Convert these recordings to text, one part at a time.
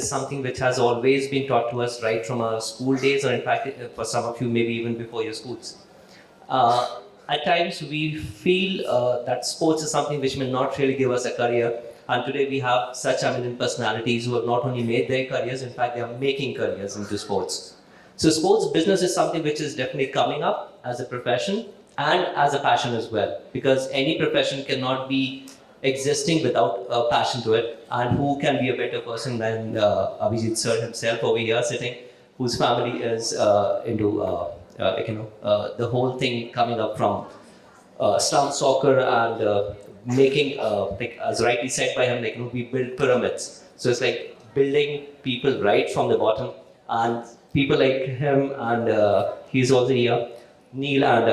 something which has always been taught to us right from our school days, or in fact, for some of you, maybe even before your schools. At times, we feel that sports is something which may not really give us a career. And today, we have such eminent personalities who have not only made their careers, in fact, they are making careers into sports. So, sports business is something which is definitely coming up as a profession and as a passion as well, because any profession cannot be existing without a passion to it. And who can be a better person than Abhijit sir himself over here sitting, whose family is into the whole thing coming up from slum soccer and making, like as rightly said by him, we build pyramids. So it's like building people right from the bottom, and people like him, and he's also here, Neel and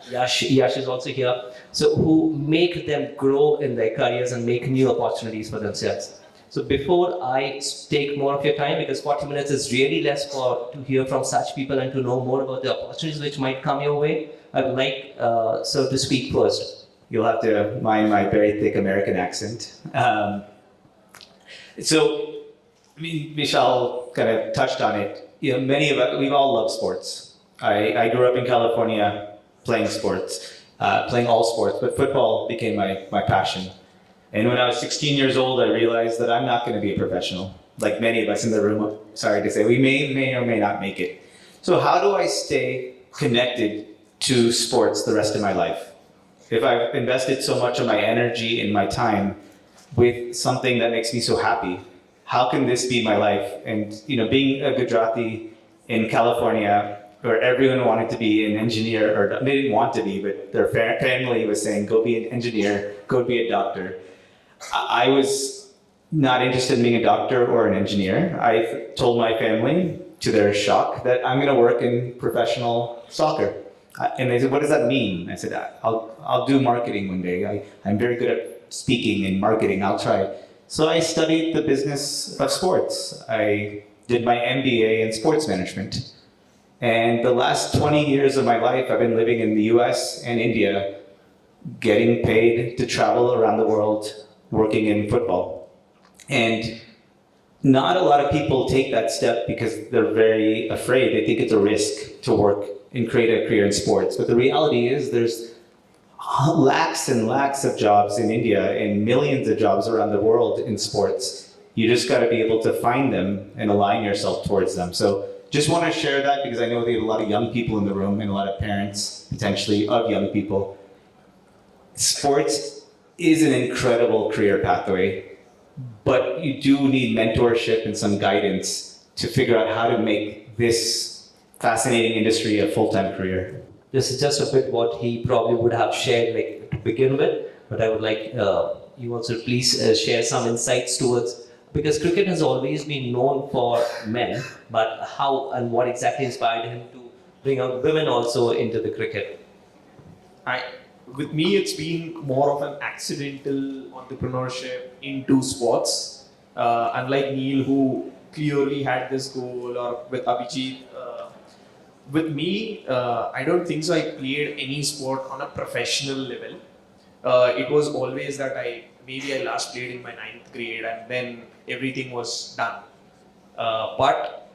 Yash is also here. So who make them grow in their careers and make new opportunities for themselves. So before I take more of your time, because 40 minutes is really less to hear from such people and to know more about the opportunities which might come your way, I would like sir to speak first. You'll have to mind my very thick American accent. So Vishal kind of touched on it. Many of us, we all love sports. I grew up in California playing sports. Playing all sports, but football became my passion. And when I was 16 years old, I realized that I'm not going to be a professional. Like many of us in the room, sorry to say, we may or may not make it. So how do I stay connected to sports the rest of my life? If I've invested so much of my energy and my time with something that makes me so happy, how can this be my life? And being a Gujarati in California, where everyone wanted to be an engineer, or they didn't want to be, but their family was saying, go be an engineer, go be a doctor. I was not interested in being a doctor or an engineer. I told my family, to their shock, that I'm going to work in professional soccer. And they said, what does that mean? I said, I'll do marketing one day. I'm very good at speaking and marketing, I'll try. So I studied the business of sports. I did my MBA in sports management. And the last 20 years of my life, I've been living in the US and India, getting paid to travel around the world, working in football. And not a lot of people take that step because they're very afraid. They think it's a risk to work and create a career in sports. But the reality is there's lakhs and lakhs of jobs in India and millions of jobs around the world in sports. You just got to be able to find them and align yourself towards them. So just want to share that because I know we have a lot of young people in the room and a lot of parents, potentially, of young people. Sports is an incredible career pathway, but you do need mentorship and some guidance to figure out how to make this fascinating industry a full-time career. This is just a bit what he probably would have shared to begin with, but I would like you also please share some insights towards, because cricket has always been known for men, but how and what exactly inspired him to bring out women also into the cricket? With me, it's been more of an accidental entrepreneurship into sports. Unlike Neel, who clearly had this goal, or with Abhijit, with me, I don't think so. I played any sport on a professional level. It was always that I last played in my 9th grade and then everything was done. But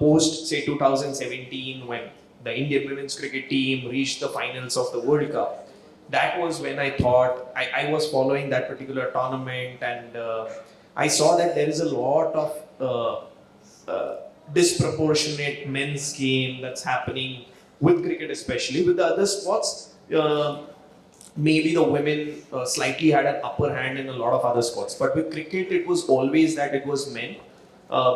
post, say, 2017, when the Indian women's cricket team reached the finals of the World Cup, that was when I thought, I was following that particular tournament, and I saw that there is a lot of disproportionate men's game that's happening with cricket, especially. With the other sports, maybe the women slightly had an upper hand in a lot of other sports. But with cricket, it was always that it was men,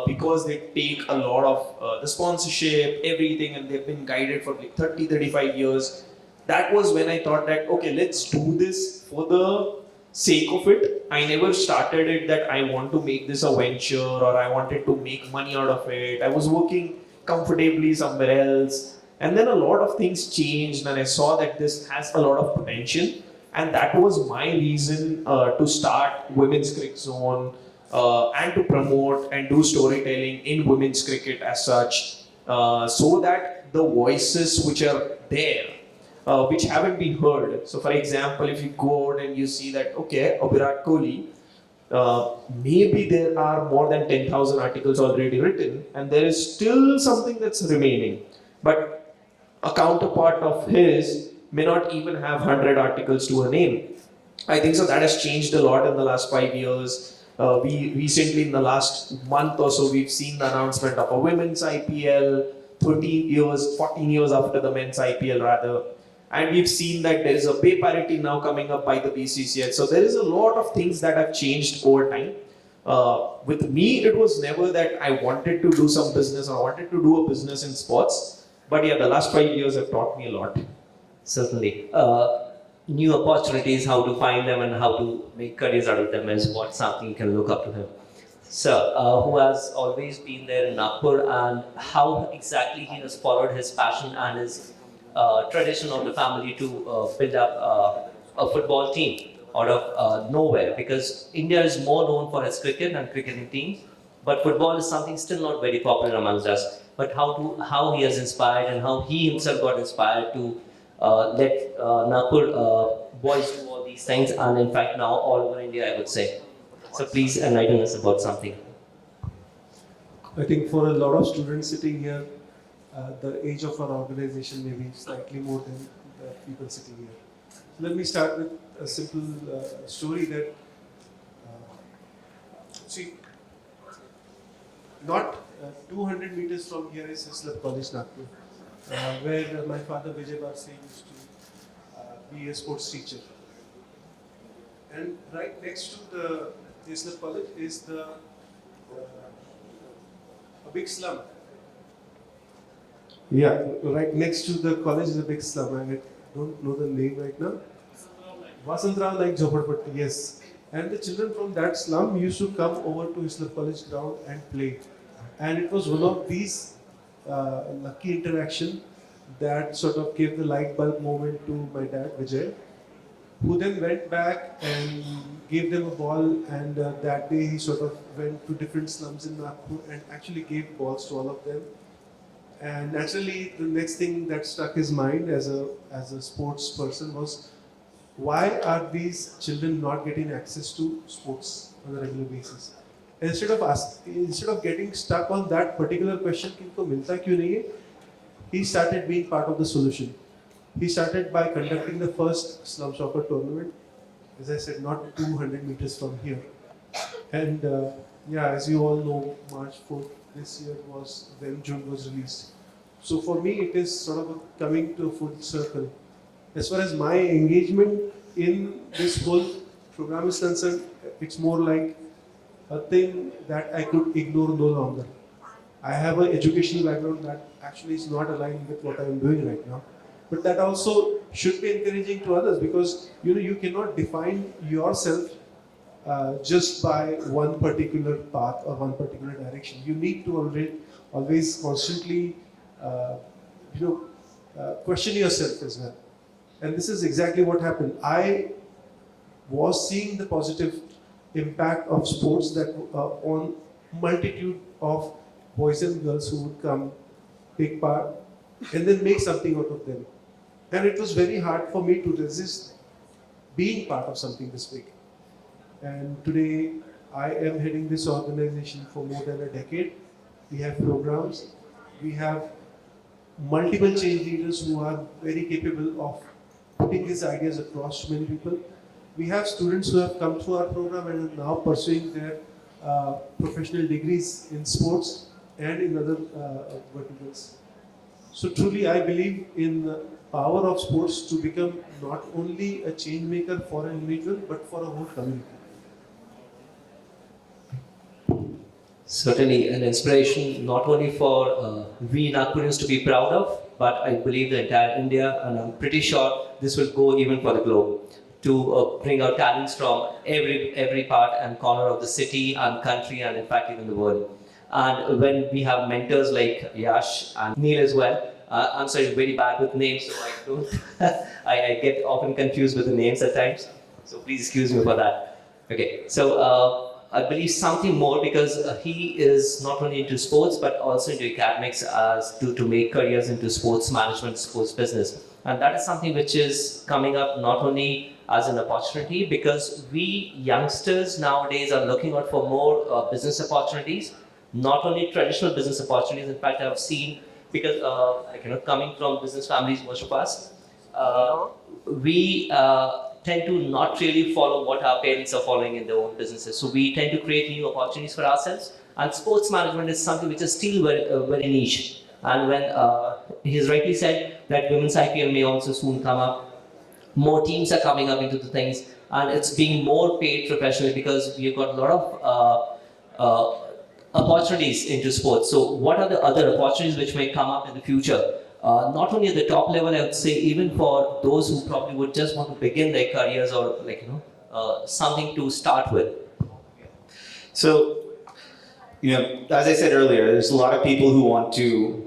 because they take a lot of the sponsorship, everything, and they've been guided for like 30, 35 years. That was when I thought that, okay, let's do this for the sake of it. I never started it that I want to make this a venture or I wanted to make money out of it. I was working comfortably somewhere else. And then a lot of things changed and I saw that this has a lot of potential. And that was my reason to start Women's Cricket Zone and to promote and do storytelling in women's cricket as such, so that the voices which are there, which haven't been heard. So for example, if you go out and you see that, okay, Virat Kohli, maybe there are more than 10,000 articles already written, and there is still something that's remaining. But a counterpart of his may not even have 100 articles to a name. I think so that has changed a lot in the last 5 years. We recently, in the last month or so, we've seen the announcement of a women's IPL, 13 years, 14 years after the men's IPL rather. And we've seen that there is a pay parity now coming up by the BCCI. So there is a lot of things that have changed over time. With me, it was never that I wanted to do some business or I wanted to do a business in sports. But yeah, the last 5 years have taught me a lot. Certainly. New opportunities, how to find them and how to make careers out of them is what something you can look up to him. Sir, who has always been there in Nagpur, and how exactly he has followed his passion and his tradition of the family to build up a football team out of nowhere, because India is more known for its cricket and cricketing teams, but football is something still not very popular amongst us. But how he has inspired and how he himself got inspired to let Nagpur boys do all these things, and in fact now all over India, I would say. So please enlighten us about something. I think for a lot of students sitting here, the age of our organization may be slightly more than the people sitting here. Let me start with a simple story that, see, not 200 meters from here is YashL College, Nagpur, where my father Vijay Barse used to be a sports teacher. And right next to the YashL College is a big slum. Yeah, right next to the college is a big slum. I don't know the name right now. Vasantrao Naik Jhopadpatti, yes. And the children from that slum used to come over to YashL College ground and play. And it was one of these lucky interaction that sort of gave the light bulb moment to my dad Vijay, who then went back and gave them a ball, and that day he sort of went to different slums in Nagpur and actually gave balls to all of them. And naturally, the next thing that struck his mind as a sports person was, why are these children not getting access to sports on a regular basis? Instead of getting stuck on that particular question, कि इनको मिलता क्यों नहीं है, he started being part of the solution. He started by conducting the first slum soccer tournament, as I said, not 200 meters from here. And yeah, as you all know, March 4th this year was when June was released. So for me, it is sort of coming to a full circle. As far as my engagement in this whole program is concerned, it's more like a thing that I could ignore no longer. I have an educational background that actually is not aligned with what I am doing right now. But that also should be encouraging to others, because you cannot define yourself just by one particular path or one particular direction. You need to always constantly question yourself as well. And this is exactly what happened. I was seeing the positive impact of sports that on multitude of boys and girls who would come, take part, and then make something out of them. And it was very hard for me to resist being part of something this big. And today, I am heading this organization for more than a decade. We have programs. We have multiple change leaders who are very capable of putting these ideas across to many people. We have students who have come through our program and are now pursuing their professional degrees in sports and in other verticals. So truly, I believe in the power of sports to become not only a change maker for an individual, but for a whole community. Certainly an inspiration not only for we Nagpurians to be proud of, but I believe the entire India, and I'm pretty sure this will go even for the globe, to bring out talents from every part and corner of the city and country, and in fact even the world. And when we have mentors like Yash and Neel as well, I'm sorry, very bad with names, so I don't, I get often confused with the names at times. So please excuse me for that. Okay, so I believe something more, because he is not only into sports but also into academics as to make careers into sports management, sports business. And that is something which is coming up not only as an opportunity, because we youngsters nowadays are looking out for more business opportunities, not only traditional business opportunities. In fact, I've seen, because coming from business families, most of us, we tend to not really follow what our parents are following in their own businesses. So we tend to create new opportunities for ourselves. And sports management is something which is still very niche. And when he's rightly said that women's IPL may also soon come up, more teams are coming up into the things, and it's being more paid professionally, because we've got a lot of opportunities into sports. So what are the other opportunities which may come up in the future? Not only at the top level, I would say, even for those who probably would just want to begin their careers, or something to start with. So, as I said earlier, there's a lot of people who want to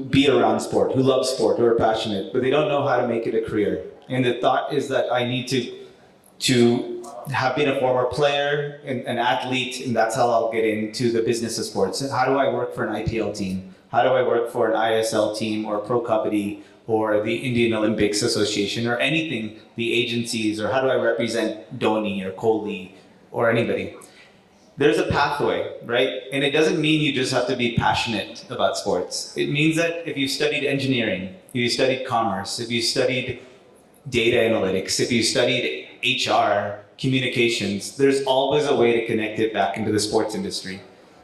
be around sport, who love sport, who are passionate, but they don't know how to make it a career. And the thought is that I need to have been a former player, an athlete, and that's how I'll get into the business of sports. How do I work for an IPL team? How do I work for an ISL team, or Pro Kabaddi, or the Indian Olympics Association, or anything, the agencies, or how do I represent Dhoni or Kohli or anybody? There's a pathway, right? And it doesn't mean you just have to be passionate about sports. It means that if you studied engineering, if you studied commerce, if you studied data analytics, if you studied HR, communications, there's always a way to connect it back into the sports industry.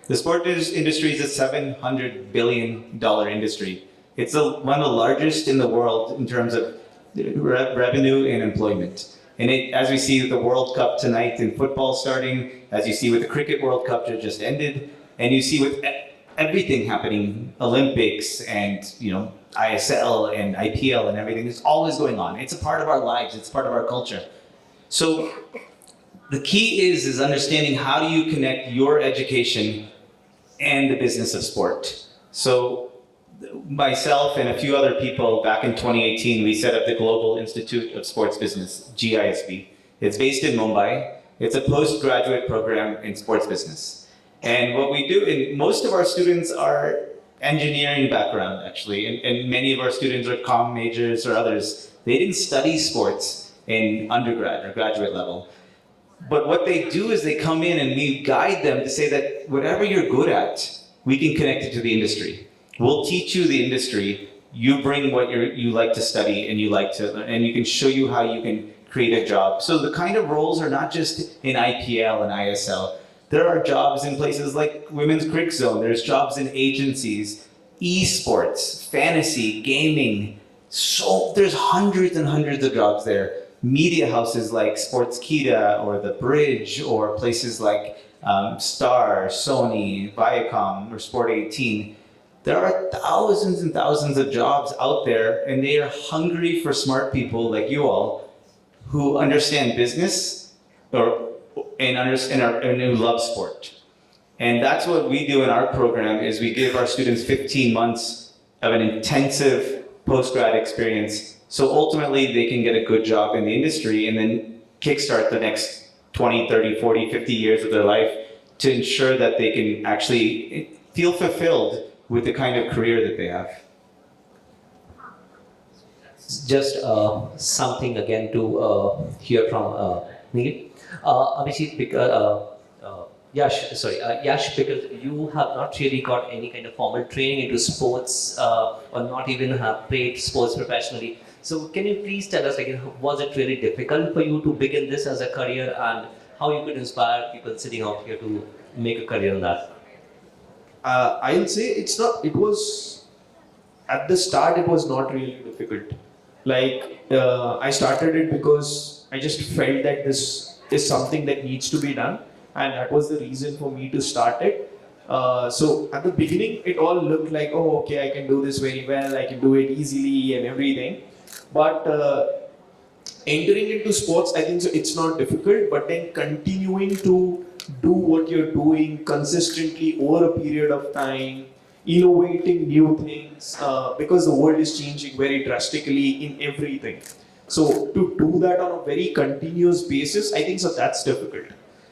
The sports industry is a $700 billion industry. It's one of the largest in the world in terms of revenue and employment. And as we see with the World Cup tonight in football starting, as you see with the Cricket World Cup that just ended, and you see with everything happening, Olympics and ISL and IPL and everything, it's always going on. It's a part of our lives. It's part of our culture. So the key is understanding how do you connect your education and the business of sport. So myself and a few other people back in 2018, we set up the Global Institute of Sports Business, GISB. It's based in Mumbai. It's a postgraduate program in sports business. And what we do, and most of our students are engineering background actually, and many of our students are comm majors or others. They didn't study sports in undergrad or graduate level. But what they do is they come in and we guide them to say that whatever you're good at, we can connect it to the industry. We'll teach you the industry. You bring what you like to study and you like to learn, and you can show you how you can create a job. So the kind of roles are not just in IPL and ISL. There are jobs in places like Women's Crick Zone. There's jobs in agencies, esports, fantasy, gaming. So there's hundreds and hundreds of jobs there. Media houses like Sportskita or The Bridge, or places like Star, Sony, Viacom, or Sport 18. There are thousands and thousands of jobs out there, and they are hungry for smart people like you all who understand business and who love sport. And that's what we do in our program, is we give our students 15 months of an intensive post-grad experience, so ultimately they can get a good job in the industry and then kickstart the next 20, 30, 40, 50 years of their life to ensure that they can actually feel fulfilled with the kind of career that they have. Just something again to hear from Neel. Abhijit, because Yash, because you have not really got any kind of formal training into sports, or not even have played sports professionally. So can you please tell us, was it really difficult for you to begin this as a career, and how you could inspire people sitting out here to make a career in that? I'll say it's not. It was at the start. It was not really difficult. I started it because I just felt that this is something that needs to be done, and that was the reason for me to start it. So at the beginning, it all looked like, oh, okay, I can do this very well. I can do it easily and everything. But entering into sports, I think so it's not difficult. But then continuing to do what you're doing consistently over a period of time, innovating new things, because the world is changing very drastically in everything. So to do that on a very continuous basis, I think so that's difficult.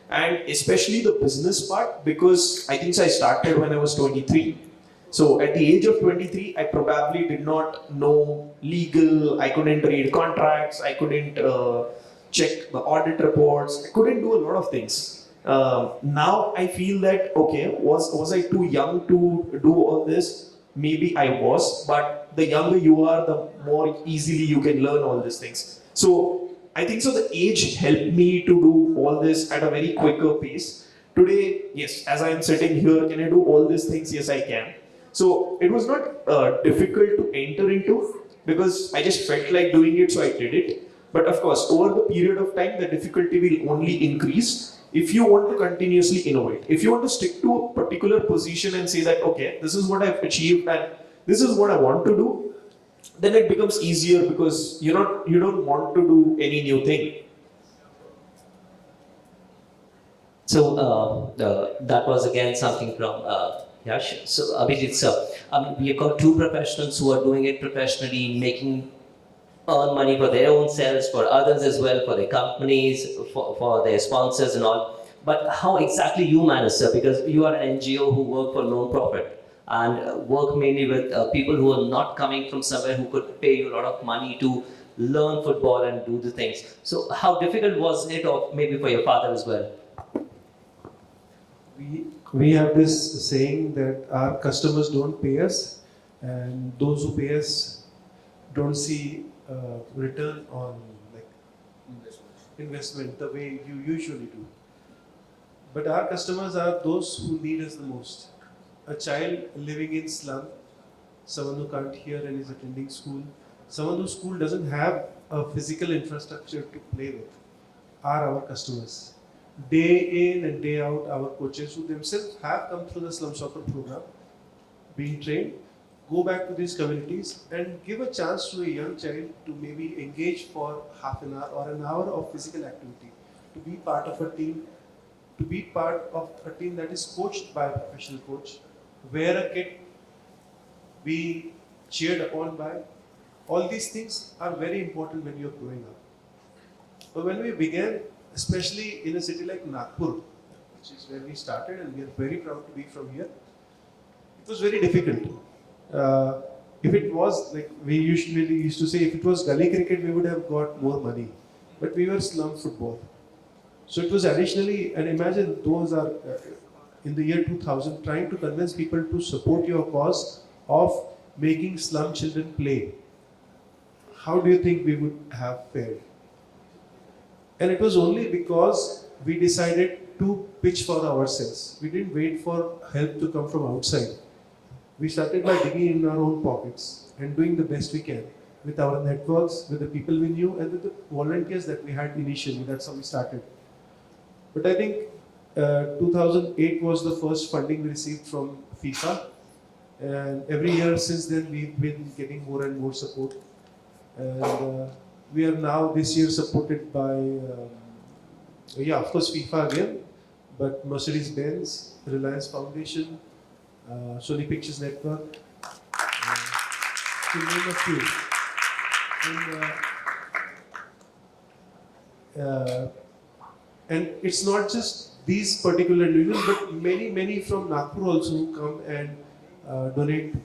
And especially the business part, because I think so I started when I was 23. So at the age of 23, I probably did not know legal, I couldn't read contracts, I couldn't check the audit reports. I couldn't do a lot of things. Now I feel that okay, was I too young to do all this? Maybe I was, but the younger you are, the more easily you can learn all these things. So I think so. The age helped me to do all this at a very quicker pace. Today, yes, as I am sitting here, can I do all these things? Yes, I can. So it was not difficult to enter into because I just felt like doing it, so I did it. But of course, over the period of time, the difficulty will only increase if you want to continuously innovate. If you want to stick to a particular position and say that, okay, this is what I've achieved and this is what I want to do, then it becomes easier because you don't want to do any new thing. So that was again something from Yash. So Abhijit sir, we have got two professionals who are doing it professionally, making earn money for their own selves, for others as well, for their companies, for their sponsors and all. But how exactly you manage, sir? Because you are an NGO who work for non-profit and work mainly with people who are not coming from somewhere who could pay you a lot of money to learn football and do the things. So how difficult was it, or maybe for your father as well? We have this saying that our customers don't pay us, and those who pay us don't see return on like investment the way you usually do. But our customers are those who need us the most. A child living in slum, someone who can't hear and is attending school, someone whose school doesn't have a physical infrastructure to play with, are our customers. Day in and day out, our coaches who themselves have come through the slum soccer program, being trained, go back to these communities and give a chance to a young child to maybe engage for half an hour or an hour of physical activity, to be part of a team, that is coached by a professional coach, wear a kit, be cheered upon by. All these things are very important when you're growing up. But when we began, especially in a city like Nagpur, which is where we started and we are very proud to be from here, it was very difficult. If it was like we usually used to say, if it was gully cricket, we would have got more money. But we were slum football. So it was additionally, and imagine those are in the year 2000 trying to convince people to support your cause of making slum children play. How do you think we would have fared? And it was only because we decided to pitch for ourselves. We didn't wait for help to come from outside. We started by digging in our own pockets and doing the best we can with our networks, with the people we knew, and with the volunteers that we had initially. That's how we started. But I think 2008 was the first funding we received from FIFA. And every year since then, we've been getting more and more support. And we are now this year supported by, of course, FIFA again, but Mercedes-Benz, Reliance Foundation, Sony Pictures Network, to name a few. And it's not just these particular individuals, but many from Nagpur also who come and donate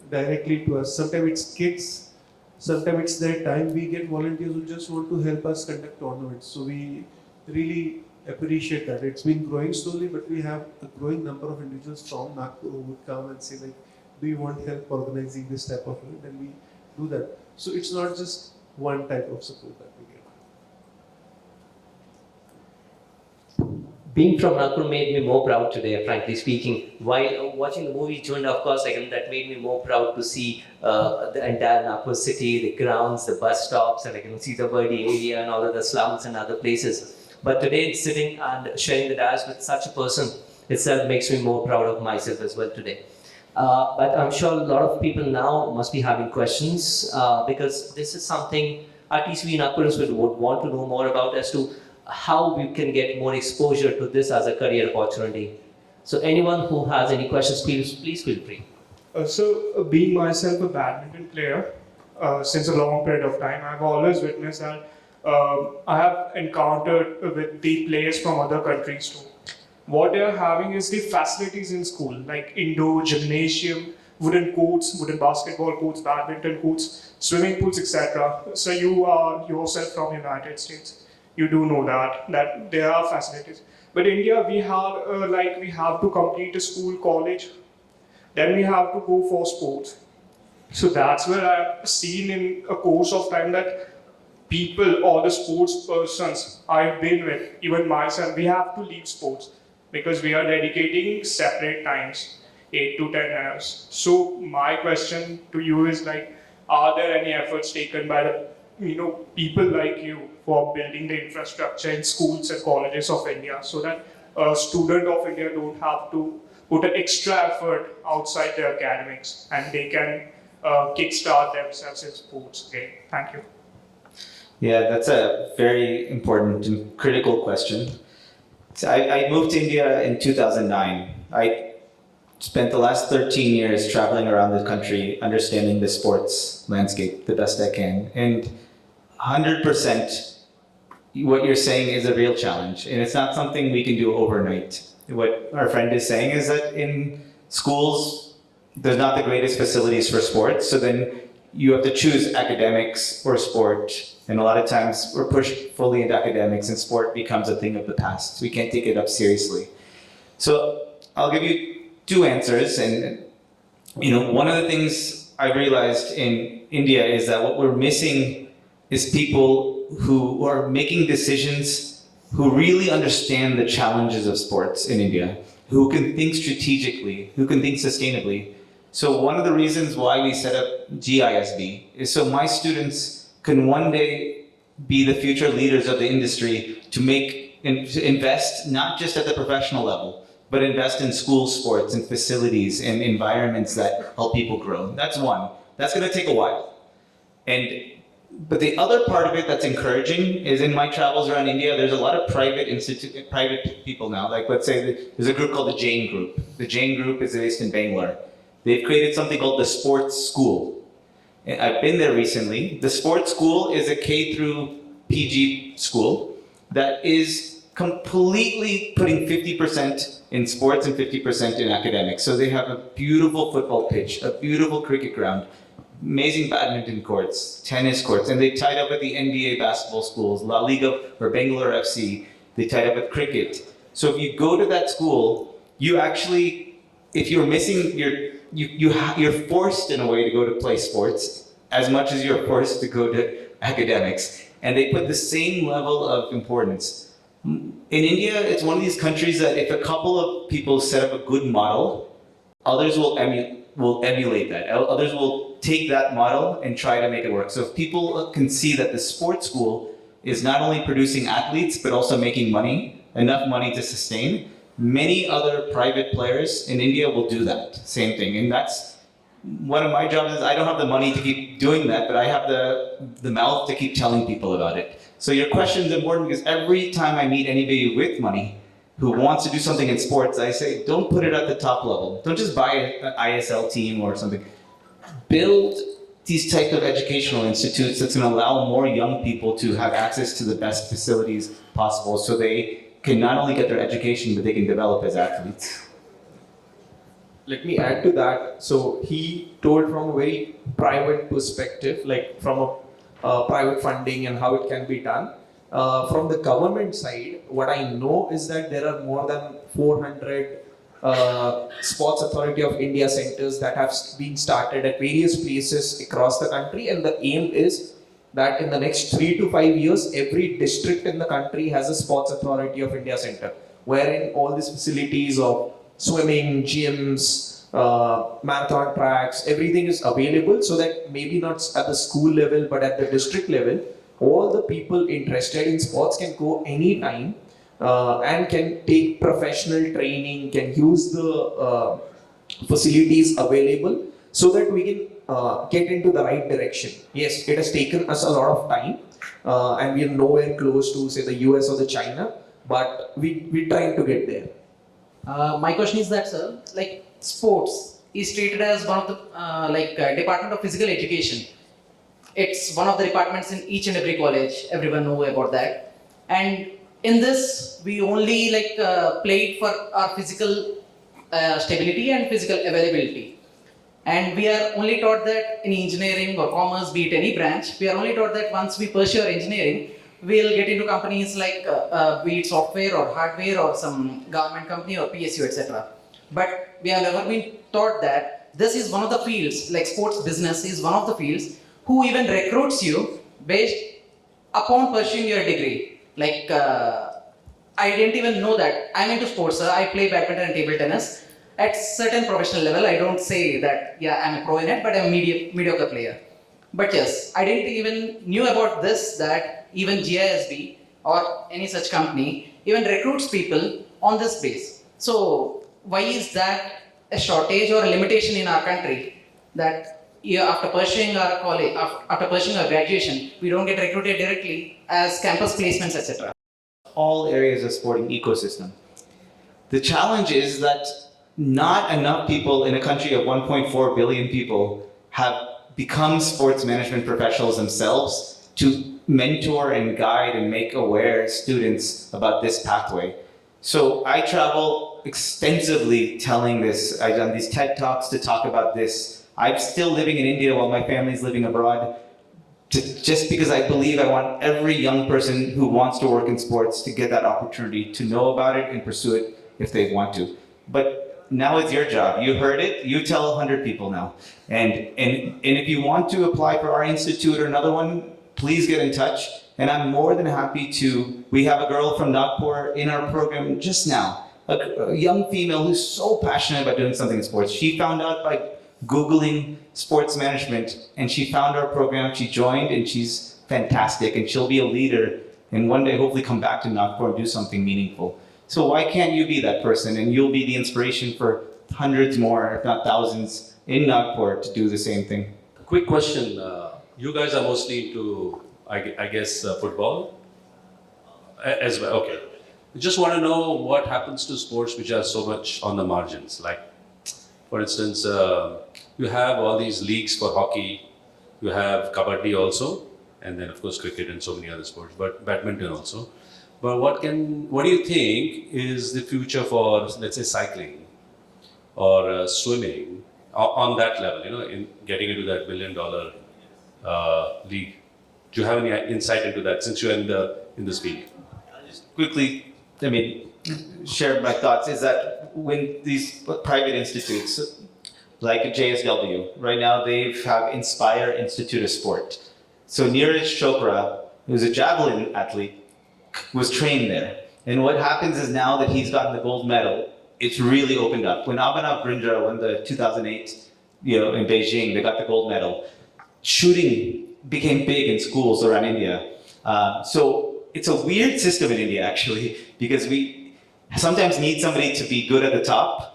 directly to us. Sometimes it's kids, sometimes it's their time. We get volunteers who just want to help us conduct tournaments. So we really appreciate that. It's been growing slowly, but we have a growing number of individuals from Nagpur who would come and say, like, do you want help organizing this type of event? And we do that. So it's not just one type of support that we get. Being from Nagpur made me more proud today, frankly speaking. While watching the movie Jund, of course, that made me more proud to see the entire Nagpur city, the grounds, the bus stops, and I can see the Birdy area and all of the slums and other places. But today, sitting and sharing the dash with such a person itself makes me more proud of myself as well today. But I'm sure a lot of people now must be having questions because this is something at least we Nagpurans would want to know more about as to how we can get more exposure to this as a career opportunity. So anyone who has any questions, please feel free. Being myself a badminton player since a long period of time, I've always witnessed that I have encountered with the players from other countries too. What they are having is the facilities in school, like indoor gymnasium, wooden courts, wooden basketball courts, badminton courts, swimming pools, etc. So you are yourself from United States. You do know that there are facilities. But India, we have we have to complete a school, college, then we have to go for sports. So that's where I've seen in a course of time that people or the sports persons I've been with, even myself, we have to leave sports because we are dedicating separate times, 8 to 10 hours. So my question to you is like, are there any efforts taken by the people like you for building the infrastructure in schools and colleges of India so that a student of India don't have to put an extra effort outside their academics and they can kickstart themselves in sports? Okay, thank you. Yeah, that's a very important and critical question. So I moved to India in 2009. I spent the last 13 years traveling around the country, understanding the sports landscape the best I can. And 100% what you're saying is a real challenge. And it's not something we can do overnight. What our friend is saying is that in schools, there's not the greatest facilities for sports. So then you have to choose academics or sport. And a lot of times we're pushed fully into academics and sport becomes a thing of the past. We can't take it up seriously. So I'll give you two answers. And one of the things I realized in India is that what we're missing is people who are making decisions who really understand the challenges of sports in India, who can think strategically, who can think sustainably. So one of the reasons why we set up GISB is so my students can one day be the future leaders of the industry to invest not just at the professional level, but invest in school sports and facilities and environments that help people grow. That's one. That's going to take a while. But the other part of it that's encouraging is in my travels around India, there's a lot of private people now. Like let's say there's a group called the Jain Group. The Jain Group is based in Bangalore. They've created something called the Sports School. And I've been there recently. The Sports School is a K through PG school that is completely putting 50% in sports and 50% in academics. So they have a beautiful football pitch, a beautiful cricket ground, amazing badminton courts, tennis courts, and they tied up with the NBA basketball schools, La Liga or Bangalore FC. They tied up with cricket. So if you go to that school, you actually, if you're missing you're forced in a way to go to play sports as much as you're forced to go to academics. And they put the same level of importance. In India, it's one of these countries that if a couple of people set up a good model, others will emulate that. Others will take that model and try to make it work. So if people can see that the sports school is not only producing athletes, but also making money, enough money to sustain, many other private players in India will do that same thing. And that's one of my jobs is I don't have the money to keep doing that, but I have the mouth to keep telling people about it. So your question is important because every time I meet anybody with money who wants to do something in sports, I say, don't put it at the top level. Don't just buy an ISL team or something. Build these types of educational institutes that's going to allow more young people to have access to the best facilities possible so they can not only get their education, but they can develop as athletes. Let me add to that. So he told from a very private perspective, like from a private funding and how it can be done. From the government side, what I know is that there are more than 400 Sports Authority of India centers that have been started at various places across the country, and the aim is that in the next 3 to 5 years, every district in the country has a Sports Authority of India center, wherein all these facilities of swimming, gyms, marathon tracks, everything is available so that maybe not at the school level, but at the district level, all the people interested in sports can go anytime and can take professional training, can use the facilities available so that we can get into the right direction. Yes, it has taken us a lot of time and we are nowhere close to say the US or the China, but we're trying to get there. My question is that, sir, like sports is treated as one of the Department of Physical Education. It's one of the departments in each and every college. Everyone know about that. And in this, we only played for our physical stability and physical availability. And we are only taught that in engineering or commerce, be it any branch, we are only taught that once we pursue our engineering, we'll get into companies like be it software or hardware or some government company or PSU, etc. But we have never been taught that this is one of the fields, like sports business is one of the fields who even recruits you based upon pursuing your degree. Like I didn't even know that I'm into sports. I play badminton and table tennis at certain professional level. I don't say that I'm a pro in it, but I'm a mediocre player. But yes, I didn't even knew about this, that even GISB or any such company even recruits people on this base. So why is that a shortage or a limitation in our country, that after pursuing our college, after pursuing our graduation, we don't get recruited directly as campus placements, etc. All areas of sporting ecosystem. The challenge is that not enough people in a country of 1.4 billion people have become sports management professionals themselves to mentor and guide and make aware students about this pathway. So I travel extensively telling this. I've done these TED Talks to talk about this. I'm still living in India while my family's living abroad, just because I believe I want every young person who wants to work in sports to get that opportunity to know about it and pursue it if they want to. But now it's your job. You heard it. You tell 100 people now. And if you want to apply for our institute or another one, please get in touch. And I'm more than happy to. We have a girl from Nagpur in our program just now, a young female who's so passionate about doing something in sports. She found out by Googling sports management, and she found our program, she joined, and she's fantastic, and she'll be a leader, and one day hopefully come back to Nagpur and do something meaningful. So why can't you be that person, and you'll be the inspiration for hundreds more, if not thousands, in Nagpur to do the same thing. Quick question, you guys are mostly into, I guess, football as well, okay. I just want to know what happens to sports which are so much on the margins, like, for instance, you have all these leagues for hockey, you have kabaddi also, and then of course cricket and so many other sports, but badminton also. But what do you think is the future for, let's say, cycling or swimming on that level, in getting into that $1 billion league? Do you have any insight into that since you're in this field? I'll just quickly, share my thoughts is that when these private institutes like JSW, right now they have Inspire Institute of Sport. So Neeraj Chopra, who's a javelin athlete, was trained there. And what happens is now that he's gotten the gold medal, it's really opened up. When Abhinav Brindra won the 2008, in Beijing, they got the gold medal. Shooting became big in schools around India. So it's a weird system in India, actually, because we sometimes need somebody to be good at the top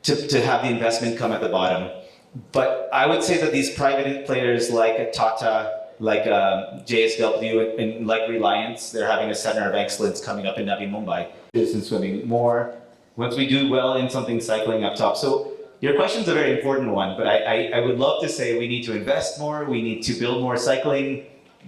to have the investment come at the bottom. But I would say that these private players like Tata, like JSW, and like Reliance, they're having a center of excellence coming up in Navi Mumbai. In swimming more, once we do well in something cycling up top. So your question's a very important one, but I would love to say we need to invest more, we need to build more cycling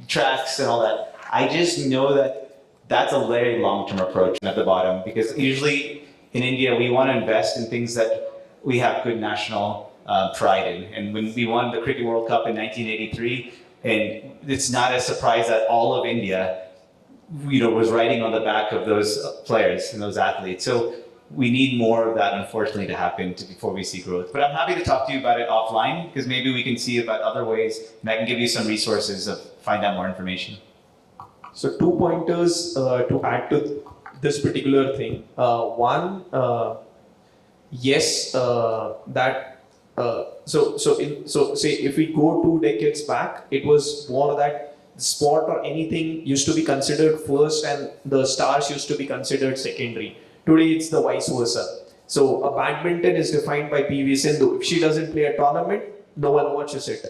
tracks and all that. I just know that that's a very long-term approach at the bottom, because usually in India we want to invest in things that we have good national pride in. And when we won the Cricket World Cup in 1983, and it's not a surprise that all of India, was riding on the back of those players and those athletes. So we need more of that, unfortunately, to happen before we see growth. But I'm happy to talk to you about it offline, because maybe we can see about other ways, and I can give you some resources to find out more information. So 2 pointers to add to this particular thing. One, yes, so say if we go 2 decades back, it was more that sport or anything used to be considered first and the stars used to be considered secondary. Today it's the vice versa. So a badminton is defined by PV Sindhu. If she doesn't play a tournament, no one watches it.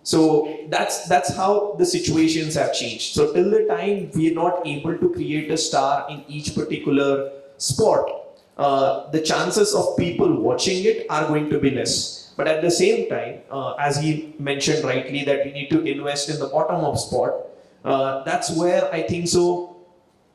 So that's how the situations have changed. So till the time we are not able to create a star in each particular sport, the chances of people watching it are going to be less. But at the same time, as he mentioned rightly, that we need to invest in the bottom of sport. That's where I think so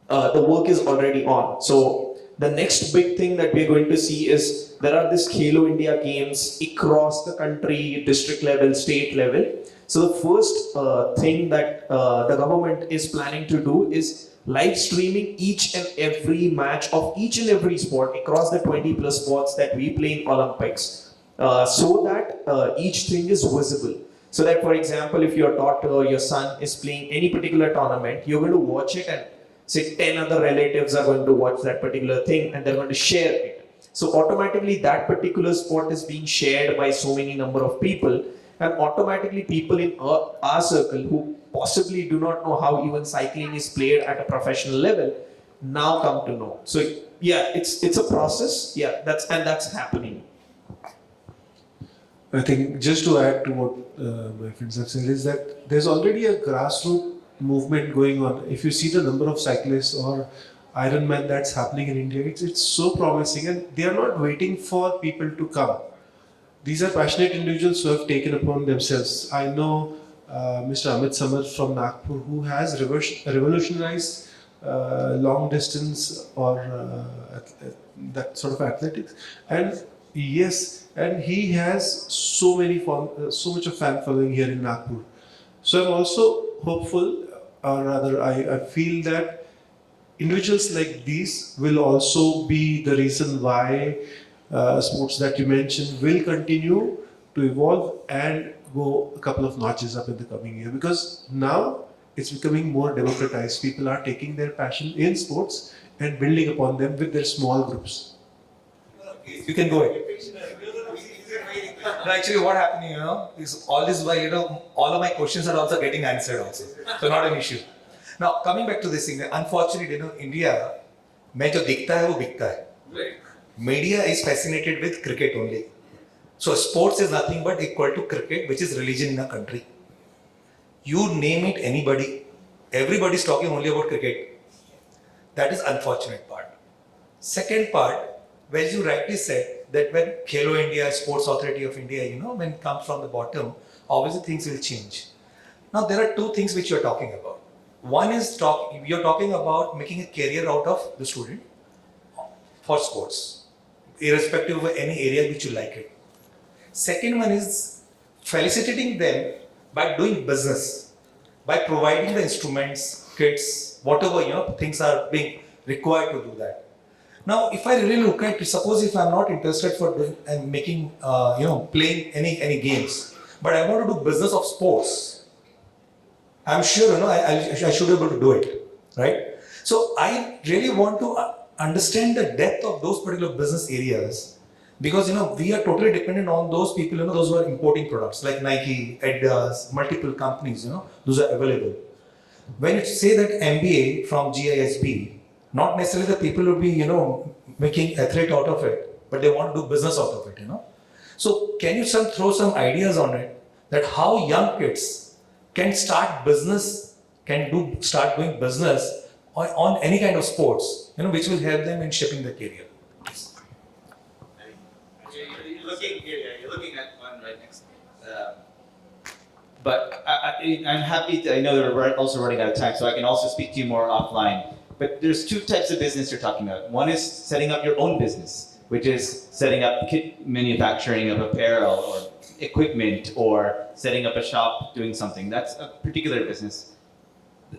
the work is already on. So the next big thing that we're going to see is there are these Khelo India games across the country, district level, state level. So the first thing that the government is planning to do is live streaming each and every match of each and every sport across the 20 plus sports that we play in Olympics, so that each thing is visible. So that, for example, if your daughter or your son is playing any particular tournament, you're going to watch it, and say 10 other relatives are going to watch that particular thing and they're going to share it. So automatically that particular sport is being shared by so many number of people, and automatically people in our circle who possibly do not know how even cycling is played at a professional level now come to know. So yeah, it's a process. Yeah, that's happening. I think just to add to what my friends have said is that there's already a grassroots movement going on. If you see the number of cyclists or Ironman that's happening in India, it's so promising, and they are not waiting for people to come. These are passionate individuals who have taken upon themselves. I know Mr. Amit Samar from Nagpur, who has revolutionized long distance or that sort of athletics, and yes, and he has so much of fan following here in Nagpur. So I'm also hopeful, or rather, I feel that individuals like these will also be the reason why sports that you mentioned will continue to evolve and go a couple of notches up in the coming year, because now it's becoming more democratized. People are taking their passion in sports and building upon them with their small groups. You can go ahead. No, actually, what happened, is all this while, all of my questions are also getting answered also. So not an issue. Now, coming back to this thing, unfortunately, India, में जो दिखता है वो बिकता है. Media is fascinated with cricket only. So sports is nothing but equal to cricket, which is religion in a country. You name it, anybody, everybody's talking only about cricket. That is unfortunate part. Second part, where you rightly said that when Khelo India, Sports Authority of India, when it comes from the bottom, obviously things will change. Now there are two things which you're talking about. One is you're talking about making a career out of the student for sports, irrespective of any area which you like it. Second one is felicitating them by doing business, by providing the instruments, kits, whatever things are being required to do that. Now, if I really look at it, suppose if I'm not interested for doing and making, playing any games, but I want to do business of sports, I'm sure, I should be able to do it, right? So I really want to understand the depth of those particular business areas, because, we are totally dependent on those people, those who are importing products like Nike, Adidas, multiple companies, those are available. When you say that MBA from GISB, not necessarily the people will be, making athlete out of it, but they want to do business out of it, So can you throw some ideas on it, that how young kids can start business, start doing business on any kind of sports, which will help them in shaping their career. You're looking at one right next. But I'm happy I know that we're also running out of time, so I can also speak to you more offline. But there's two types of business you're talking about. One is setting up your own business, which is setting up kit manufacturing of apparel or equipment, or setting up a shop doing something. That's a particular business,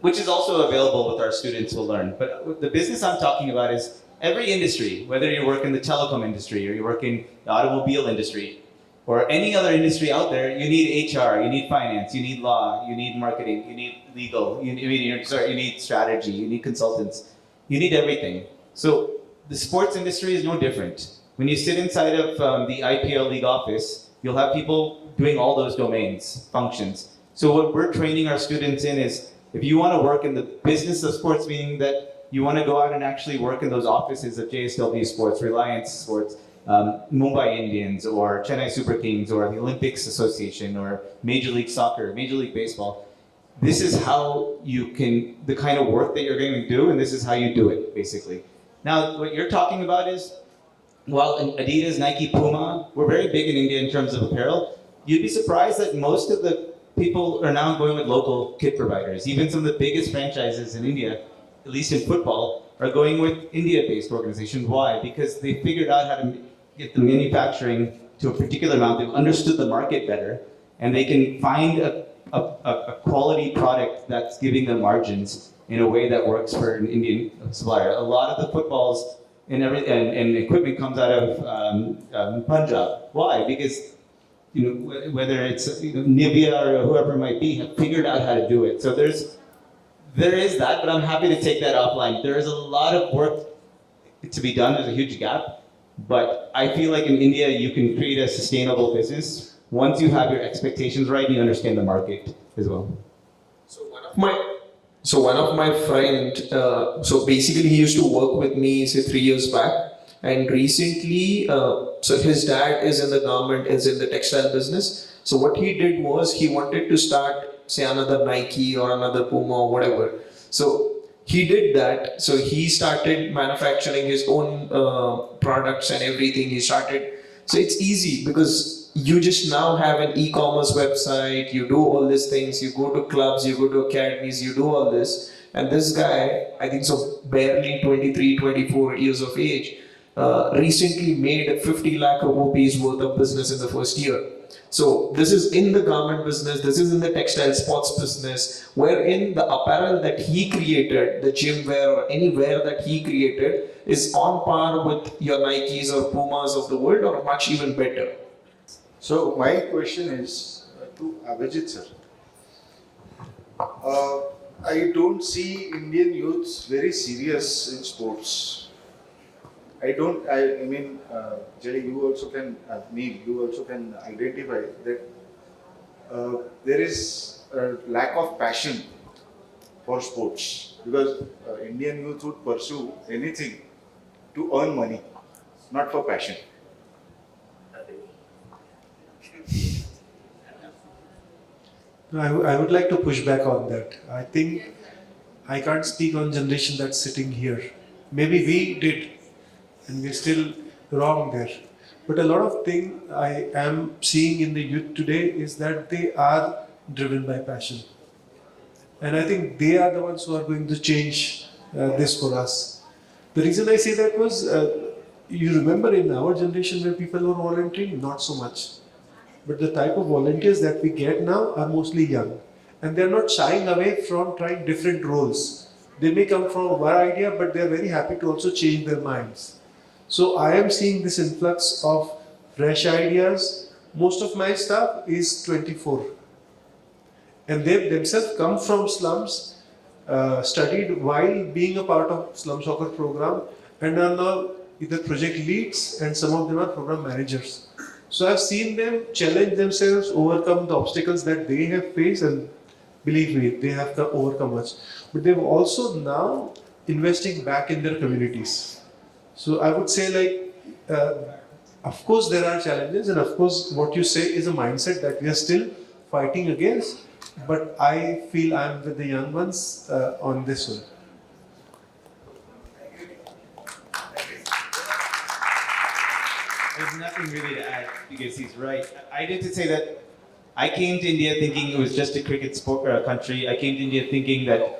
which is also available with our students will learn. But the business I'm talking about is every industry, whether you work in the telecom industry or you work in the automobile industry or any other industry out there, you need HR, you need finance, you need law, you need marketing, you need legal, you need strategy, you need consultants, you need everything. So the sports industry is no different. When you sit inside of the IPL League office, you'll have people doing all those domains, functions. So what we're training our students in is, if you want to work in the business of sports, meaning that you want to go out and actually work in those offices of JSW Sports, Reliance Sports, Mumbai Indians, or Chennai Super Kings, or the Olympics Association, or Major League Soccer, Major League Baseball, this is how you can, the kind of work that you're going to do, and this is how you do it, basically. Now, what you're talking about is, well, Adidas, Nike, Puma, we're very big in India in terms of apparel. You'd be surprised that most of the people are now going with local kit providers. Even some of the biggest franchises in India, at least in football, are going with India-based organizations. Why? Because they figured out how to get the manufacturing to a particular amount. They've understood the market better, and they can find a quality product that's giving them margins in a way that works for an Indian supplier. A lot of the footballs and equipment comes out of Punjab. Why? Because whether it's Nivea or whoever it might be, have figured out how to do it. So there is that, but I'm happy to take that offline. There is a lot of work to be done. There's a huge gap, but I feel like in India you can create a sustainable business once you have your expectations right and you understand the market as well. So one of my friend, so basically he used to work with me say 3 years back, and recently, so his dad is in the government, is in the textile business. So what he did was he wanted to start say another Nike or another Puma or whatever. So he did that. So he started manufacturing his own products and everything. He started. So it's easy because you just now have an e-commerce website, you do all these things, you go to clubs, you go to academies, you do all this. And this guy, I think so barely 23, 24 years of age, recently made 50 lakh rupees worth of business in the first year. So this is in the garment business, this is in the textile sports business, wherein the apparel that he created, the gym wear or any wear that he created is on par with your Nikes or Pumas of the world or much even better. So my question is to Abhijit sir. I don't see Indian youths very serious in sports. I mean, Jay, you also can, Neel, you also can identify that there is a lack of passion for sports because Indian youth would pursue anything to earn money, not for passion. I would like to push back on that. I think I can't speak on generation that's sitting here. Maybe we did, and we're still wrong there. But a lot of things I am seeing in the youth today is that they are driven by passion. And I think they are the ones who are going to change this for us. The reason I say that was, you remember in our generation where people were volunteering? Not so much. But the type of volunteers that we get now are mostly young. And they're not shying away from trying different roles. They may come from one idea, but they're very happy to also change their minds. So I am seeing this influx of fresh ideas. Most of my staff is 24. And they themselves come from slums, studied while being a part of Slum Soccer program, and are now either project leads and some of them are program managers. So I've seen them challenge themselves, overcome the obstacles that they have faced, and believe me, they have overcome much. But they've also now investing back in their communities. So I would say of course there are challenges, and of course what you say is a mindset that we are still fighting against, but I feel I'm with the young ones on this one. There's nothing really to add because he's right. I did to say that I came to India thinking it was just a cricket sport country. I came to India thinking that,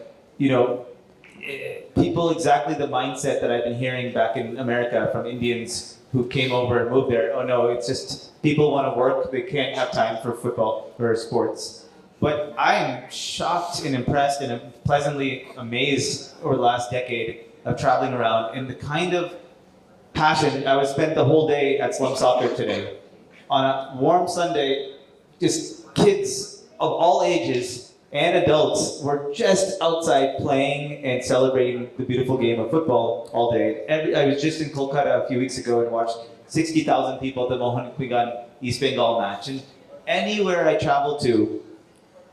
people exactly the mindset that I've been hearing back in America from Indians who came over and moved there. Oh no, it's just people want to work, they can't have time for football or sports. But I'm shocked and impressed and pleasantly amazed over the last decade of traveling around in the kind of passion. I spent the whole day at Slum Soccer today. On a warm Sunday, just kids of all ages and adults were just outside playing and celebrating the beautiful game of football all day. I was just in Kolkata a few weeks ago and watched 60,000 people at the Mohan Bagan East Bengal match. And anywhere I travel to,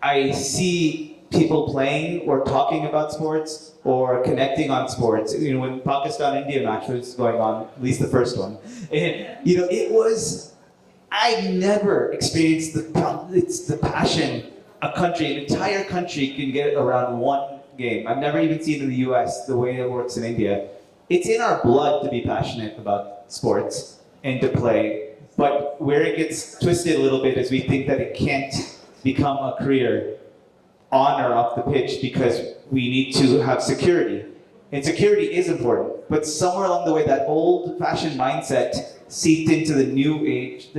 I see people playing or talking about sports or connecting on sports. When Pakistan-India match was going on, at least the first one, and it was, I never experienced the passion an entire country can get around one game. I've never even seen in the US the way it works in India. It's in our blood to be passionate about sports and to play, but where it gets twisted a little bit is we think that it can't become a career on or off the pitch because we need to have security. And security is important, but somewhere along the way that old-fashioned mindset seeped into the new age,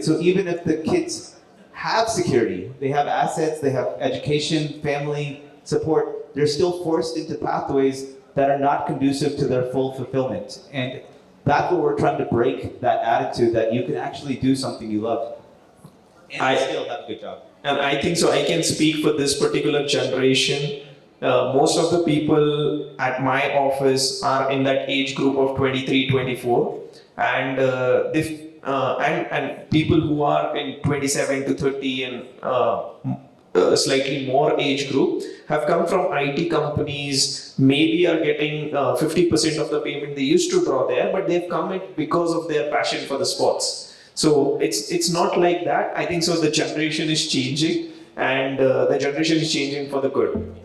so even if the kids have security, they have assets, they have education, family support, they're still forced into pathways that are not conducive to their full fulfillment. And that's what we're trying to break, that attitude that you can actually do something you love and still have a good job. And I think so. I can speak for this particular generation. Most of the people at my office are in that age group of 23, 24, and and people who are in 27 to 30 and slightly more age group have come from IT companies. Maybe are getting 50% of the payment they used to draw there, but they've come in because of their passion for the sports. So it's not like that. I think so. The generation is changing, and the generation is changing for the good.